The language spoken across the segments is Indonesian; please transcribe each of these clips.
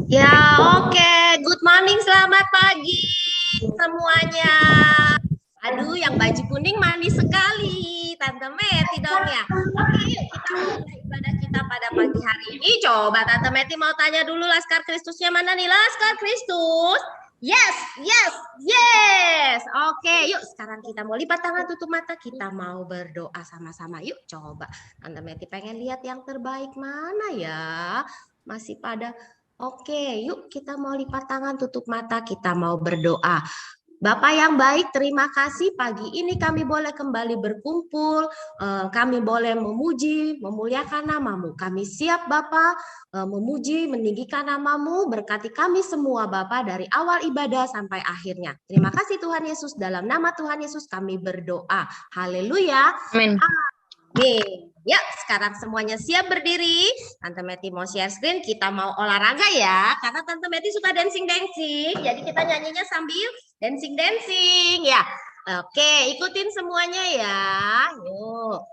Ya, oke. Good morning, selamat pagi semuanya. Aduh, yang baju kuning manis sekali. Tante Meti dong ya. Oke, yuk kita mulai ibadah kita pada pagi hari ini. Coba Tante Meti mau tanya dulu Laskar Kristusnya mana nih? Laskar Kristus. Yes, yes, yes. Oke, yuk sekarang kita mau lipat tangan, tutup mata. Kita mau berdoa sama-sama. Yuk coba. Tante Meti pengen lihat yang terbaik mana ya. Masih pada. Oke, yuk kita mau lipat tangan, tutup mata, kita mau berdoa. Bapak yang baik, terima kasih pagi ini kami boleh kembali berkumpul, kami boleh memuji, memuliakan namamu. Kami siap Bapak memuji, meninggikan namamu, berkati kami semua Bapak dari awal ibadah sampai akhirnya. Terima kasih Tuhan Yesus, dalam nama Tuhan Yesus kami berdoa. Haleluya. Amin. Amin. Ya, sekarang semuanya siap berdiri. Tante Meti mau share screen, kita mau olahraga ya. Karena Tante Meti suka dancing-dancing. Jadi kita nyanyinya sambil dancing-dancing ya. Oke, ikutin semuanya ya. Yuk.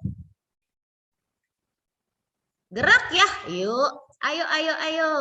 Gerak ya. Yuk. Ayo, ayo, ayo.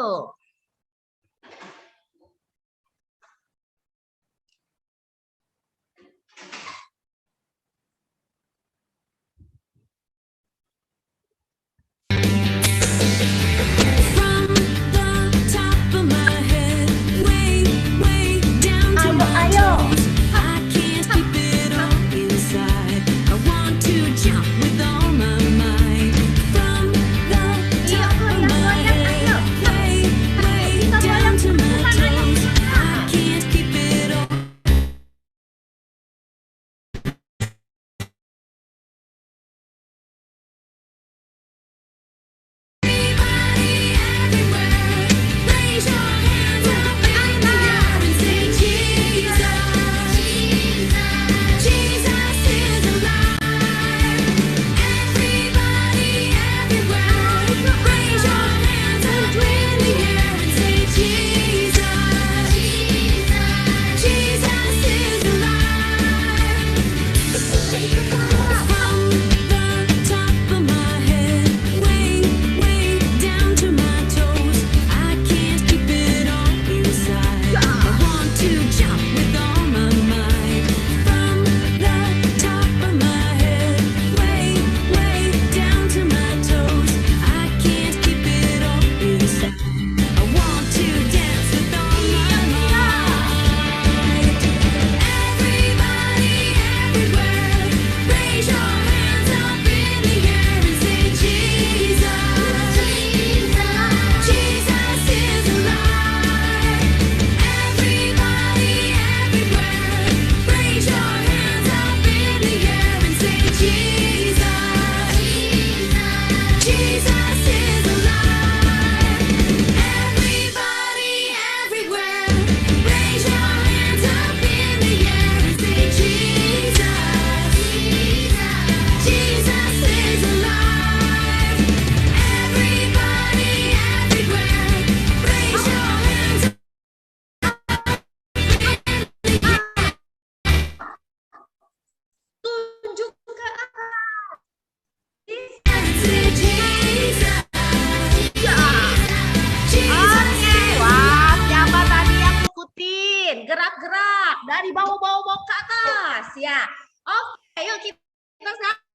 Gerak-gerak dari bawah-bawah ke atas ya. Oke, yuk kita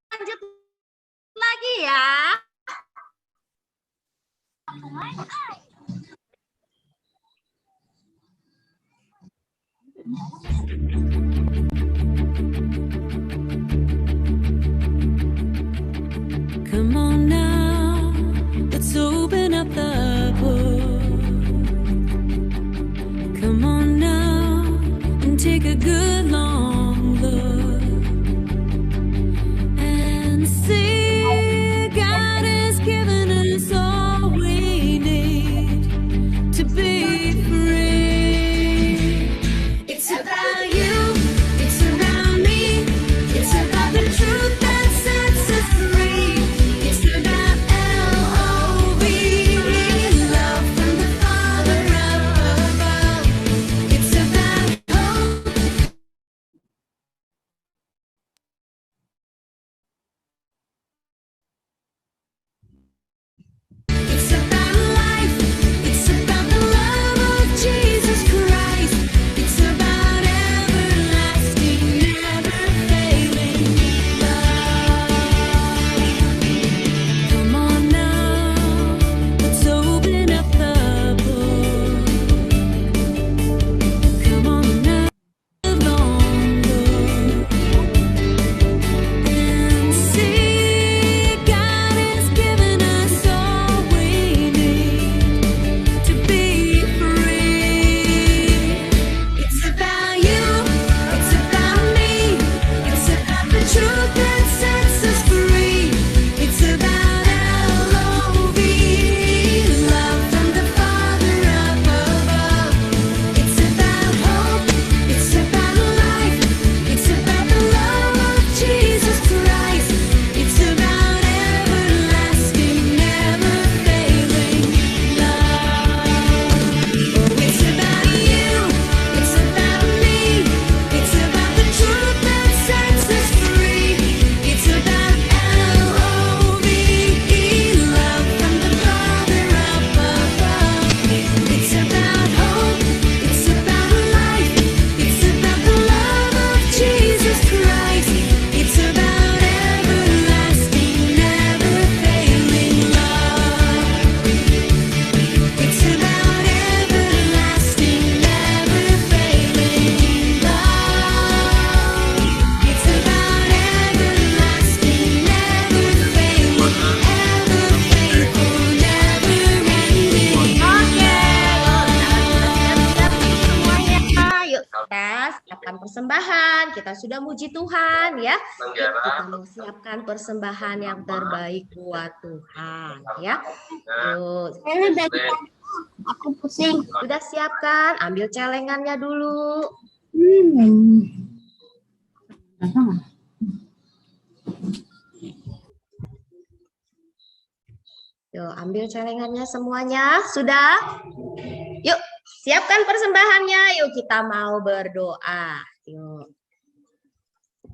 lanjut lagi ya. Come on now, let's open up the book. Come on now and take a good long look and see God has given us all we need to be free. It's about you, it's about me, it's about the truth that sets us free. It's about L-O-V-E, love from the Father up above. It's about hope. It's about life, it's about the love menyediakan persembahan, kita sudah muji Tuhan ya. Yuk, kita mau siapkan persembahan yang terbaik buat Tuhan ya. Yuk. Aku pusing. Sudah siapkan, ambil celengannya dulu. Yuk, ambil celengannya semuanya. Sudah? Yuk, siapkan persembahannya. Yuk, kita mau berdoa. Yuk.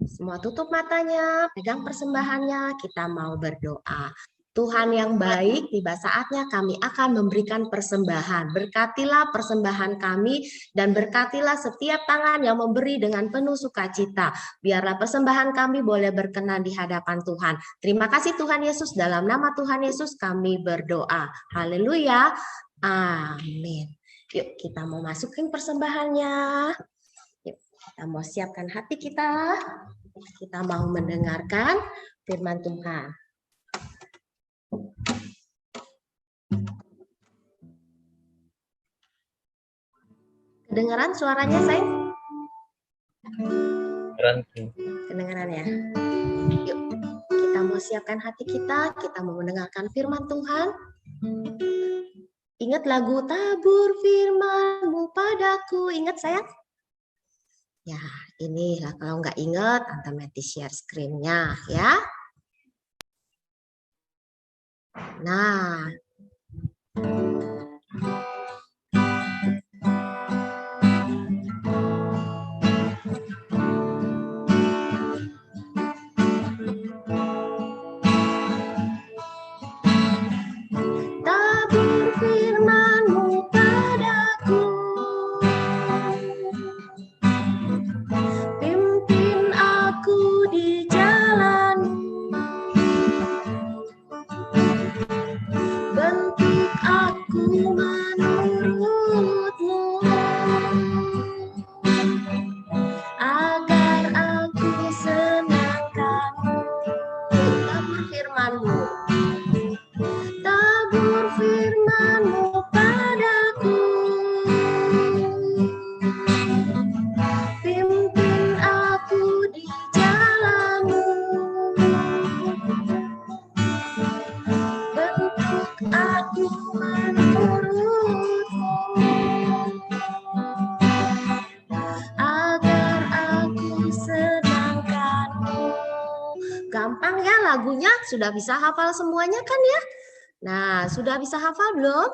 Semua tutup matanya, pegang persembahannya, kita mau berdoa. Tuhan yang baik, tiba saatnya kami akan memberikan persembahan. Berkatilah persembahan kami dan berkatilah setiap tangan yang memberi dengan penuh sukacita. Biarlah persembahan kami boleh berkenan di hadapan Tuhan. Terima kasih Tuhan Yesus, dalam nama Tuhan Yesus kami berdoa. Haleluya. Amin. Yuk kita mau masukin persembahannya. Yuk kita mau siapkan hati kita. Kita mau mendengarkan firman Tuhan. Kedengaran suaranya, sayang? Kedengaran ya? Yuk, kita mau siapkan hati kita mau mendengarkan firman Tuhan. Ingat lagu Tabur Firman-Mu Padaku, ingat sayang? Ya, inilah kalau nggak ingat, Tante Meti share screen-nya ya. Nah, tabur firman-Mu padaku, pimpin aku di jalan-Mu, bentuk aku menurut-Mu, agar aku senangkan-Mu. Tabur firman-Mu. Tabur firman-Mu padaku, pimpin aku di jalan-Mu, bentuk aku menurut-Mu, agar aku senangkan-Mu. Gampang ya lagunya, sudah bisa hafal semuanya kan ya? Nah, sudah bisa hafal belum?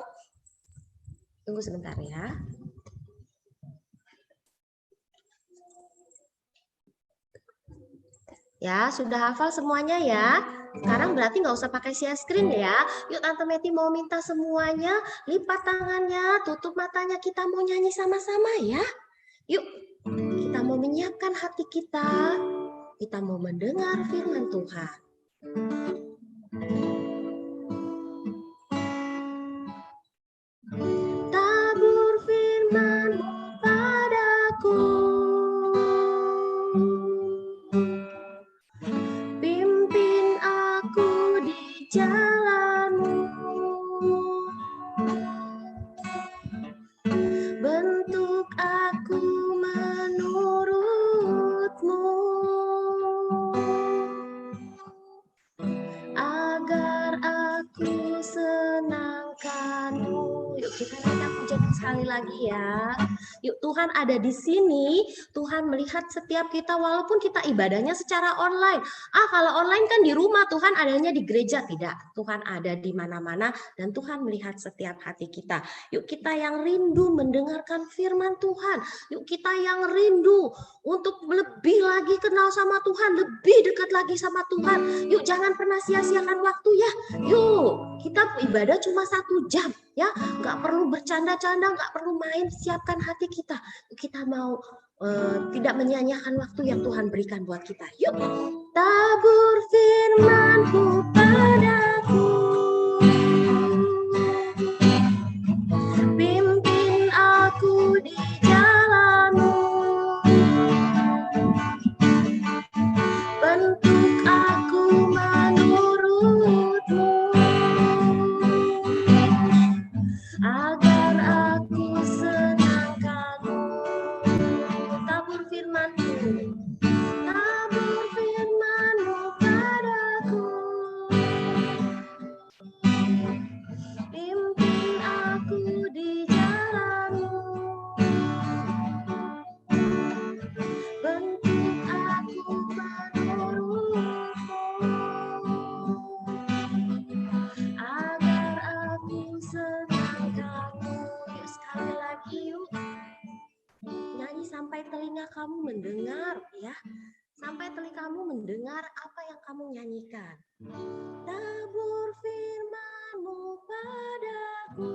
Tunggu sebentar ya. Ya, sudah hafal semuanya ya. Sekarang berarti nggak usah pakai share screen ya. Yuk, Tante Meti mau minta semuanya, lipat tangannya, tutup matanya, kita mau nyanyi sama-sama ya. Yuk, kita mau menyiapkan hati kita. Kita mau mendengar firman Tuhan. Tabur firman-Mu padaku, pimpin aku di jalan-Mu, bentuk aku menurut-Mu, agar aku senangkan-Mu. Yuk kita naikkan pujian sekali lagi ya. Yuk, Tuhan ada di sini. Tuhan melihat setiap kita walaupun kita ibadahnya secara online. Kalau online kan di rumah, Tuhan adanya di gereja. Tidak, Tuhan ada di mana-mana dan Tuhan melihat setiap hati kita. Yuk kita yang rindu mendengarkan firman Tuhan. Yuk kita yang rindu untuk lebih lagi kenal sama Tuhan, lebih dekat lagi sama Tuhan. Yuk jangan pernah sia-siakan waktu ya. Yuk, kita ibadah cuma 1 jam ya, nggak perlu bercanda-canda, nggak perlu main. Siapkan hati kita. Kita mau tidak menyia-nyiakan waktu yang Tuhan berikan buat kita. Yuk, tabur firman-Mu padaku, pimpin aku di jalan-Mu, bentuk aku menurut-Mu, agar aku senangkan-Mu. Tabur firman sampai telinga kamu mendengar ya. Sampai telingamu mendengar apa yang kamu nyanyikan. Tabur firman-Mu padaku.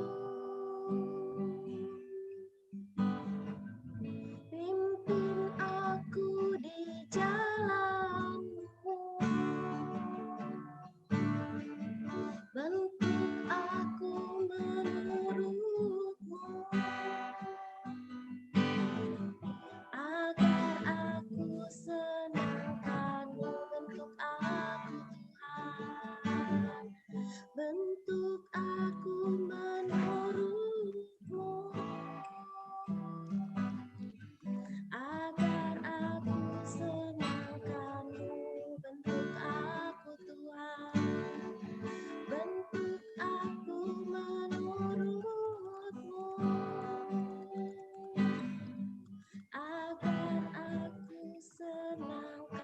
Pimpin aku di jalan-Mu. Bentuk aku menurut-Mu. Agar aku senangkan-Mu. Bentuk aku Tuhan. Bentuk aku menurut-Mu. Agar aku senangkan-Mu. Bentuk aku Tuhan. Bentuk aku menurut-Mu. Agar aku senangkan-Mu.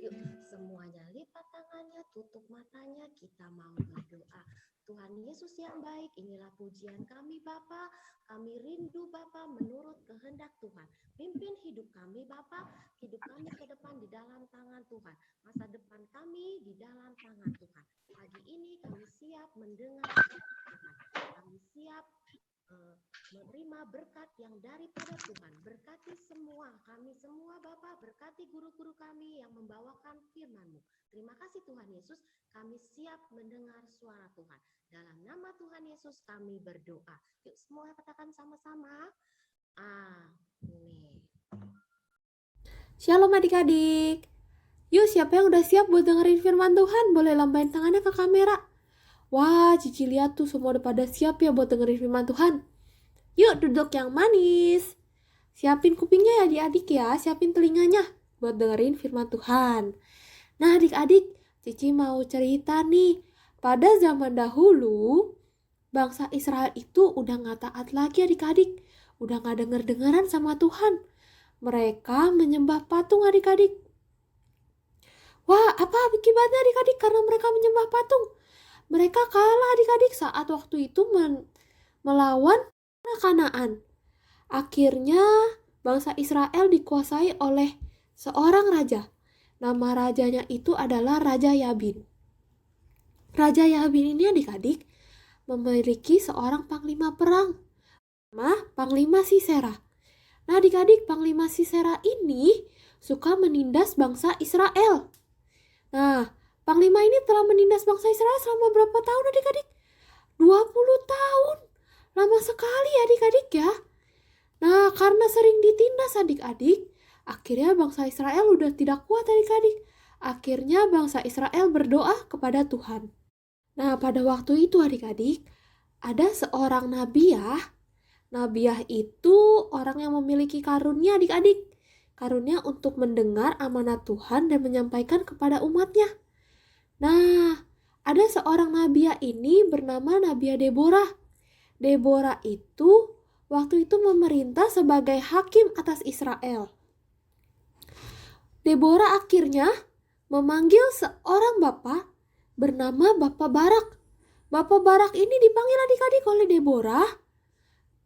Yuk, semuanya lipat tangannya, tutup matanya, kita mau berdoa. Tuhan Yesus yang baik, inilah pujian kami Bapa. Kami rindu Bapa menurut kehendak Tuhan. Pimpin hidup kami Bapa, hidup kami ke depan di dalam tangan Tuhan. Masa depan kami di dalam tangan Tuhan. Pagi ini kami siap mendengar Tuhan. Kami siap menerima berkat yang daripada Tuhan. Berkati semua, kami semua Bapa, berkati guru-guru kami yang membawakan firman-Mu. Terima kasih Tuhan Yesus, kami siap mendengar suara Tuhan. Dalam nama Tuhan Yesus kami berdoa. Yuk semua katakan sama-sama. Amin. Shalom adik-adik. Yuk siapa yang udah siap buat dengerin firman Tuhan? Boleh lambain tangannya ke kamera. Wah, Cici lihat tuh semua udah pada siap ya buat dengerin firman Tuhan. Yuk duduk yang manis. Siapin kupingnya ya adik-adik ya, siapin telinganya buat dengerin firman Tuhan. Nah adik-adik, Cici mau cerita nih. Pada zaman dahulu, bangsa Israel itu udah gak taat lagi adik-adik. Udah gak denger-dengeran sama Tuhan. Mereka menyembah patung adik-adik. Wah, apa akibatnya adik-adik karena mereka menyembah patung? Mereka kalah adik-adik saat waktu itu melawan Kanaan. Akhirnya bangsa Israel dikuasai oleh seorang raja. Nama rajanya itu adalah Raja Yabin. Raja Yabin ini adik-adik memiliki seorang panglima perang. Nama Panglima Sisera. Nah adik-adik, Panglima Sisera ini suka menindas bangsa Israel. Nah, Panglima ini telah menindas bangsa Israel selama berapa tahun adik-adik? 20 tahun. Lama sekali adik-adik ya. Nah, karena sering ditindas adik-adik, akhirnya bangsa Israel udah tidak kuat adik-adik. Akhirnya bangsa Israel berdoa kepada Tuhan. Nah, pada waktu itu adik-adik, ada seorang nabiah. Nabiah itu orang yang memiliki karunia adik-adik. Karunia untuk mendengar amanat Tuhan dan menyampaikan kepada umatnya. Nah, ada seorang nabiah ini bernama Nabiah Deborah. Deborah itu waktu itu memerintah sebagai hakim atas Israel. Deborah akhirnya memanggil seorang bapak bernama Bapak Barak. Bapak Barak ini dipanggil adik-adik oleh Deborah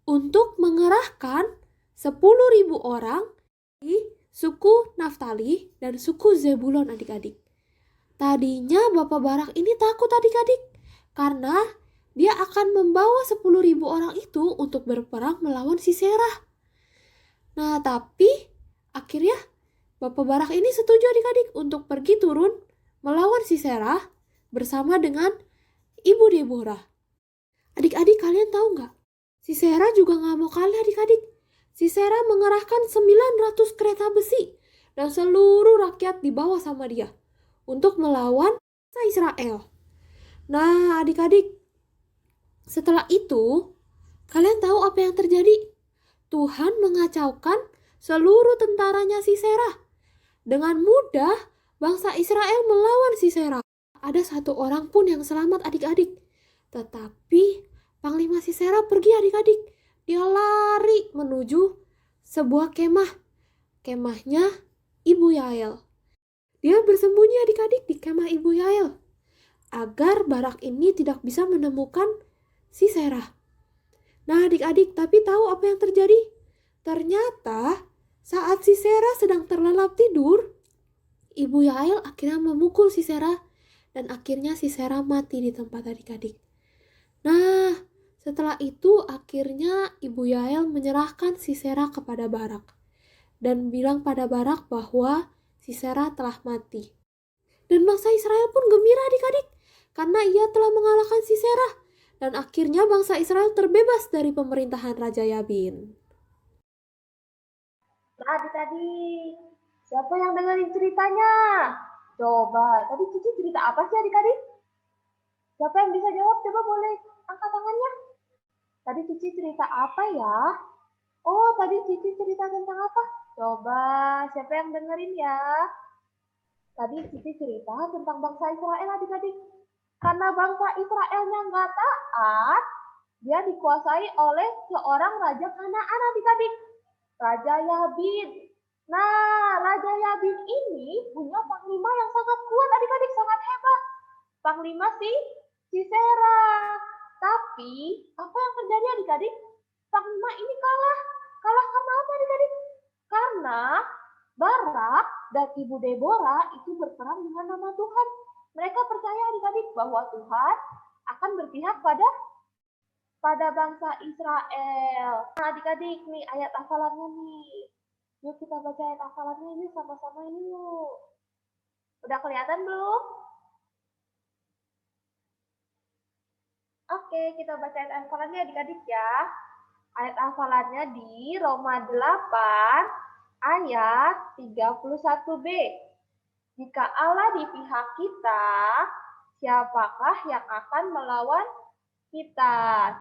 untuk mengerahkan 10.000 orang di suku Naftali dan suku Zebulon adik-adik. Tadinya Bapak Barak ini takut adik-adik karena dia akan membawa 10.000 orang itu untuk berperang melawan Sisera. Nah, tapi akhirnya Bapak Barak ini setuju adik-adik untuk pergi turun melawan Sisera bersama dengan Ibu Deborah. Adik-adik kalian tahu nggak? Sisera juga nggak mau kalah adik-adik. Sisera mengerahkan 900 kereta besi dan seluruh rakyat dibawa sama dia untuk melawan Israel. Nah, adik-adik, setelah itu, kalian tahu apa yang terjadi? Tuhan mengacaukan seluruh tentaranya Sisera. Dengan mudah, bangsa Israel melawan Sisera. Ada satu orang pun yang selamat adik-adik. Tetapi Panglima Sisera pergi adik-adik. Dia lari menuju sebuah kemah. Kemahnya Ibu Yael. Dia bersembunyi adik-adik di kemah Ibu Yael. Agar Barak ini tidak bisa menemukan Sisera. Nah adik-adik, tapi tahu apa yang terjadi? Ternyata saat Sisera sedang terlelap tidur, Ibu Yael akhirnya memukul Sisera dan akhirnya Sisera mati di tempat adik-adik. Nah, setelah itu akhirnya Ibu Yael menyerahkan Sisera kepada Barak dan bilang pada Barak bahwa Sisera telah mati. Dan bangsa Israel pun gembira adik-adik karena ia telah mengalahkan Sisera dan akhirnya bangsa Israel terbebas dari pemerintahan Raja Yabin. Nah, adik-adik, siapa yang dengerin ceritanya? Coba, tadi Cici cerita apa sih adik-adik? Siapa yang bisa jawab? Coba boleh angkat tangannya. Tadi Cici cerita apa ya? Oh, tadi Cici cerita tentang apa? Coba, siapa yang dengerin ya? Tadi Cici cerita tentang bangsa Israel adik-adik. Karena bangsa Israelnya nggak taat, dia dikuasai oleh seorang raja Kanaan adik-adik. Raja Yabin. Nah, Raja Yabin ini punya panglima yang sangat kuat adik-adik, sangat hebat. Panglima Sisera. Tapi, apa yang terjadi adik-adik? Panglima ini kalah. Kalah karena apa adik-adik? Karena Barak dan Ibu Deborah itu berperang dengan nama Tuhan. Mereka percaya adik-adik bahwa Tuhan akan berpihak pada bangsa Israel. Nah, adik-adik, nih ayat hafalannya nih. Yuk kita baca ayat hafalannya ini sama-sama yuk. Udah kelihatan belum? Oke, kita baca ayat hafalannya adik-adik ya. Ayat hafalannya di Roma 8 ayat 31b. Jika Allah di pihak kita, siapakah yang akan melawan kita?